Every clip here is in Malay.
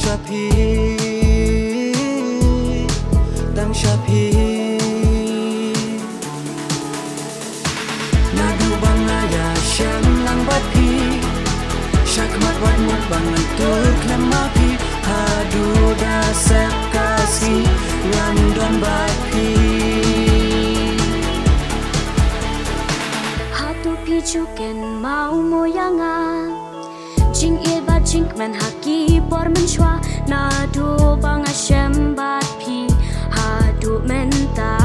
Shapi Tang Shapi Nadu bangaya Syam lang bapi Syakmat wadmut bangan Turk lemapi Hadu dasep kasih Ngandon bapi Hatu pijuken mau moyangan Jing ilba jing men haki bor menchwa Nadu bang Hashem bat pi hadu menta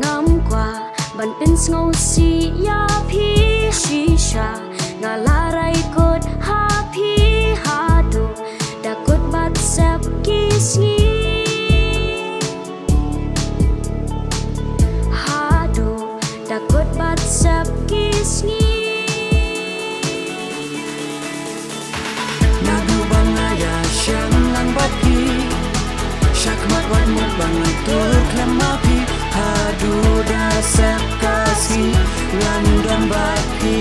Ngam kwa ban ins ngau si ya pi shisha Ngalarai kot ha pi hadu Dakut bat sep kisngi Hadu Dakut bat sep kisngi Nadu bangaya Syam lang bapi Syakmat wadmut bangan Turk lemapi Hadu dasep kasih Ngandon bapi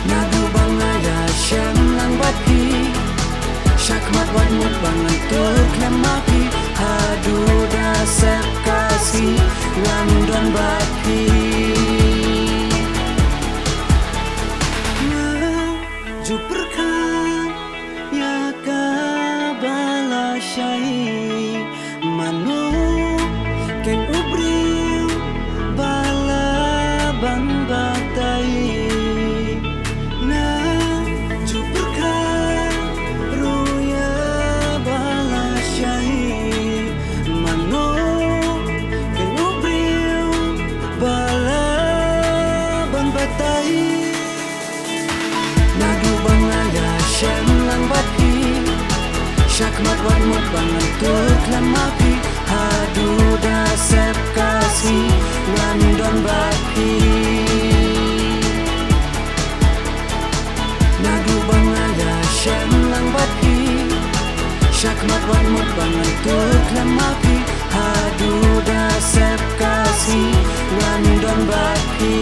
Nadu bangaya Syam lang bapi Syakmat wadmut bangan Turk lemapi Hadu dasep kasih Ngandon bapi Juperkan ya kabala syai Manu ken ubri bala bang batai Na juperkan ruya bala syai Manu ken ubri bala bang batai Nadu bangaya Syam lang bapi Syakmat wadmut bangan Turk lemapi Hadu dasep kasih Ngandon bapi Nadu bangaya Syam lang bapi Syakmat wadmut bangan Turk lemapi Hadu dasep kasih Ngandon bapi